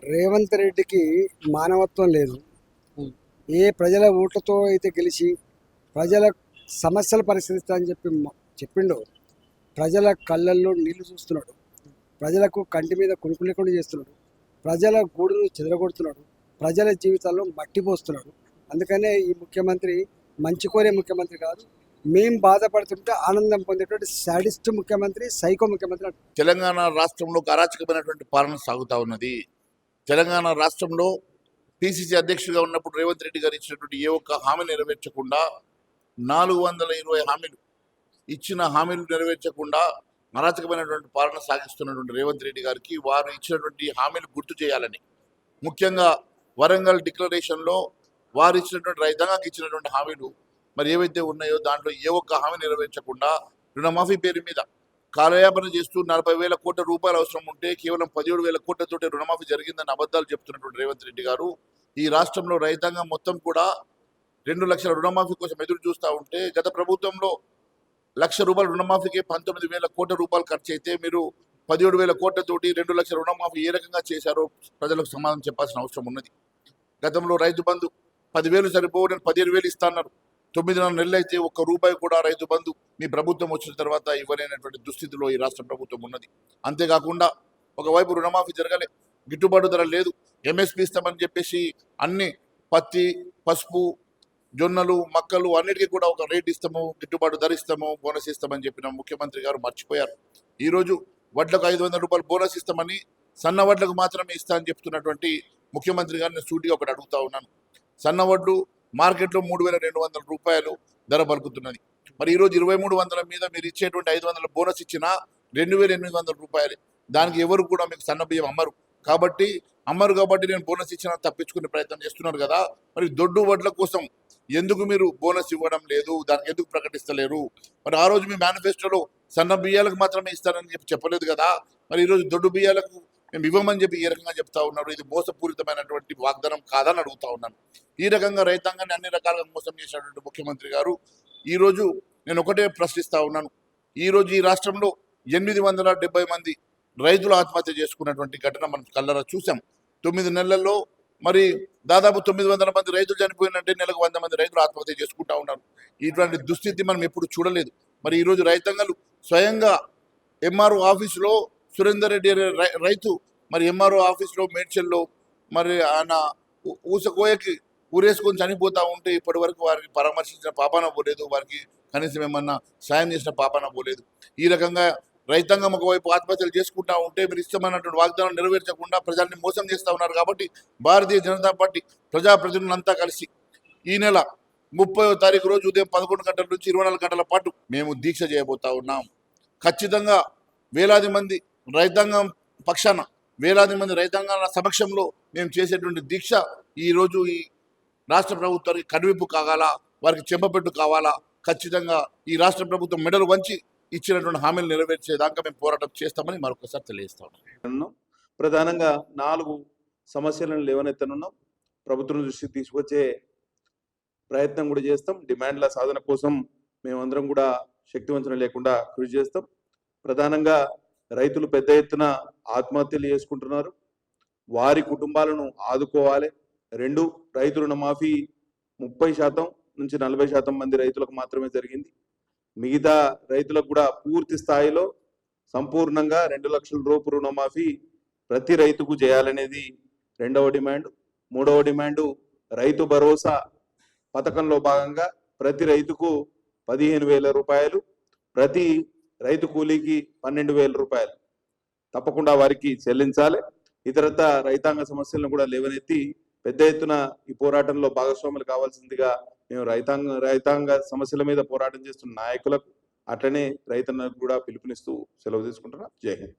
రేవంత్ రెడ్డికి మానవత్వం లేదు. ఏ ప్రజల ఓట్లతో అయితే గెలిచి ప్రజల సమస్యలు పరిశీలిస్తా అని చెప్పిండో ప్రజల కళ్ళల్లో నీళ్లు చూస్తున్నాడు. ప్రజలకు కంటి మీద కొనుక్కు లేకుండా చేస్తున్నాడు. ప్రజల గూడును చెదరగొడుతున్నాడు. ప్రజల జీవితాల్లో మట్టి పోస్తున్నాడు. అందుకనే ఈ ముఖ్యమంత్రి మంచి కోరే ముఖ్యమంత్రి కాదు, మేం బాధపడుతుంటే ఆనందం పొందేటువంటి సాడిస్ట్ ముఖ్యమంత్రి, సైకో ముఖ్యమంత్రి. తెలంగాణ రాష్ట్రంలో అరాచకమైనటువంటి పాలన సాగుతూ ఉన్నది. తెలంగాణ రాష్ట్రంలో పిసిసి అధ్యక్షుడిగా ఉన్నప్పుడు రేవంత్ రెడ్డి గారు ఇచ్చినటువంటి ఏ ఒక్క హామీ నెరవేర్చకుండా 420 హామీలు ఇచ్చిన హామీలు నెరవేర్చకుండా అరాచకమైనటువంటి పాలన సాగిస్తున్నటువంటి రేవంత్ రెడ్డి గారికి వారు ఇచ్చినటువంటి హామీలు గుర్తు చేయాలని, ముఖ్యంగా వరంగల్ డిక్లరేషన్లో వారు ఇచ్చినటువంటి రైతాంగానికి ఇచ్చినటువంటి హామీలు మరి ఏవైతే ఉన్నాయో దాంట్లో ఏ ఒక్క హామీ నెరవేర్చకుండా రుణమాఫీ పేరు మీద కాలయాపన చేస్తూ 40,000 కోట్ల రూపాయలు అవసరం ఉంటే కేవలం 17,000 కోట్లతోటి రుణమాఫీ జరిగిందని అబద్ధాలు చెప్తున్నటువంటి రేవంత్ రెడ్డి గారు ఈ రాష్ట్రంలో రైతాంగం మొత్తం కూడా 2 లక్షల రుణమాఫీ కోసం ఎదురు చూస్తూ ఉంటే గత ప్రభుత్వంలో ₹1,00,000 రుణమాఫీకి 19,000 కోట్ల రూపాయలు ఖర్చు అయితే మీరు 17,000 కోట్లతోటి 2 లక్షల రుణమాఫీ ఏ రకంగా చేశారో ప్రజలకు సమాధానం చెప్పాల్సిన అవసరం ఉన్నది. గతంలో రైతు బంధు 10,000 సరిపోవు, నేను 15,000 ఇస్తాన్నారు. 9 నెలలు అయితే ఒక్క రూపాయి కూడా రైతు బంధు మీ ప్రభుత్వం వచ్చిన తర్వాత ఇవ్వలేనటువంటి దుస్థితిలో ఈ రాష్ట్ర ప్రభుత్వం ఉన్నది. అంతేకాకుండా ఒకవైపు రుణమాఫీ జరగలే, గిట్టుబాటు ధర లేదు, ఎంఎస్పీ ఇస్తామని చెప్పేసి అన్ని పత్తి, పసుపు, జొన్నలు, మక్కలు అన్నిటికీ కూడా ఒక రేట్ ఇస్తాము, గిట్టుబాటు ధర ఇస్తాము, బోనస్ ఇస్తామని చెప్పిన ముఖ్యమంత్రి గారు మర్చిపోయారు. ఈరోజు వడ్లకు 500 రూపాయలు బోనస్ ఇస్తామని సన్న వడ్లకు మాత్రమే ఇస్తా అని చెప్తున్నటువంటి ముఖ్యమంత్రి గారిని సూటిగా ఒకటి అడుగుతా ఉన్నాను. సన్న వడ్లు మార్కెట్లో 3,200 రూపాయలు ధర పలుకుతున్నది. మరి ఈరోజు 2,300 మీద మీరు ఇచ్చేటువంటి 500 బోనస్ ఇచ్చినా 2,800 రూపాయలు. దానికి ఎవరు కూడా మీకు సన్న బియ్యం అమ్మరు కాబట్టి నేను బోనస్ ఇచ్చినా తప్పించుకునే ప్రయత్నం చేస్తున్నారు కదా. మరి దొడ్డు వడ్ల కోసం ఎందుకు మీరు బోనస్ ఇవ్వడం లేదు, దానికి ఎందుకు ప్రకటిస్తలేరు? మరి ఆ రోజు మీ మేనిఫెస్టోలో సన్న బియ్యాలకు మాత్రమే ఇస్తారని చెప్పలేదు కదా. మరి ఈరోజు దొడ్డు బియ్యాలకు మేము ఇవ్వమని చెప్పి ఏ రకంగా చెప్తా ఉన్నారు? ఇది మోసపూరితమైనటువంటి వాగ్దానం కాదని అడుగుతా ఉన్నాను. ఈ రకంగా రైతాంగాన్ని అన్ని రకాలుగా మోసం చేసినటువంటి ముఖ్యమంత్రి గారు ఈరోజు నేను ఒకటే ప్రశ్నిస్తా ఉన్నాను. ఈరోజు ఈ రాష్ట్రంలో 870 మంది రైతులు ఆత్మహత్య చేసుకున్నటువంటి ఘటన మనం కళ్ళరా చూసాం. 9 నెలల్లో మరి దాదాపు 900 మంది రైతులు చనిపోయినట్టే నెలకు 100 మంది రైతులు ఆత్మహత్య చేసుకుంటా ఉన్నారు. ఇటువంటి దుస్థితి మనం ఎప్పుడు చూడలేదు. మరి ఈరోజు రైతాంగాలు స్వయంగా ఎంఆర్ఓ ఆఫీసులో సురేందర్ రెడ్డి రైతు మరి ఎంఆర్ఓ ఆఫీస్లో మేడ్చల్లో మరి ఆయన ఊసకోయకి ఊరేసుకొని చనిపోతూ ఉంటే ఇప్పటి వరకు వారికి పరామర్శించిన పాపాన పోలేదు, వారికి కనీసం ఏమన్నా సాయం చేసిన పాపాన పోలేదు. ఈ రకంగా రైతాంగం ఒకవైపు ఆత్మహత్యలు చేసుకుంటా ఉంటే మీరు ఇష్టమైనటువంటి వాగ్దానం నెరవేర్చకుండా ప్రజల్ని మోసం చేస్తూ ఉన్నారు. కాబట్టి భారతీయ జనతా పార్టీ ప్రజాప్రతినిధులంతా కలిసి ఈ నెల 30వ తారీఖు రోజు ఉదయం 11 గంటల నుంచి 24 గంటల పాటు మేము దీక్ష చేయబోతా ఉన్నాం. ఖచ్చితంగా వేలాది మంది రైతాంగం పక్షాన, వేలాది మంది రైతాంగాల సమక్షంలో మేము చేసేటువంటి దీక్ష ఈరోజు ఈ రాష్ట్ర ప్రభుత్వానికి కనువిప్పు కావాలా, వారికి చెంపపెట్టు కావాలా. ఖచ్చితంగా ఈ రాష్ట్ర ప్రభుత్వం మెడలు వంచి ఇచ్చినటువంటి హామీలు నెరవేర్చేదాకా మేము పోరాటం చేస్తామని మరొకసారి తెలియజేస్తాం. ప్రధానంగా 4 సమస్యలను లేవనెత్తనున్నాం. ప్రభుత్వం దృష్టికి తీసుకొచ్చే ప్రయత్నం కూడా చేస్తాం. డిమాండ్ల సాధన కోసం మేమందరం కూడా శక్తివంచన లేకుండా కృషి చేస్తాం. ప్రధానంగా రైతులు పెద్ద ఎత్తున ఆత్మహత్యలు చేసుకుంటున్నారు, వారి కుటుంబాలను ఆదుకోవాలి. 2, రైతు రుణమాఫీ 30% నుంచి 40% మంది రైతులకు మాత్రమే జరిగింది. మిగతా రైతులకు కూడా పూర్తి స్థాయిలో సంపూర్ణంగా 2 లక్షల రూపాయల రుణమాఫీ ప్రతి రైతుకు చేయాలనేది 2వ డిమాండ్. 3వ డిమాండు రైతు భరోసా పథకంలో భాగంగా ప్రతి రైతుకు 15,000 రూపాయలు, ప్రతి రైతు కూలీకి 12,000 రూపాయలు తప్పకుండా వారికి చెల్లించాలి. ఇతరత రైతాంగ సమస్యలను కూడా లేవనెత్తి పెద్ద ఎత్తున ఈ పోరాటంలో భాగస్వాములు కావాల్సిందిగా మేము రైతాంగ సమస్యల మీద పోరాటం చేస్తున్న నాయకులకు అట్లనే రైతన్నలకు కూడా పిలుపునిస్తూ సెలవు తీసుకుంటున్నాం. జై హింద్.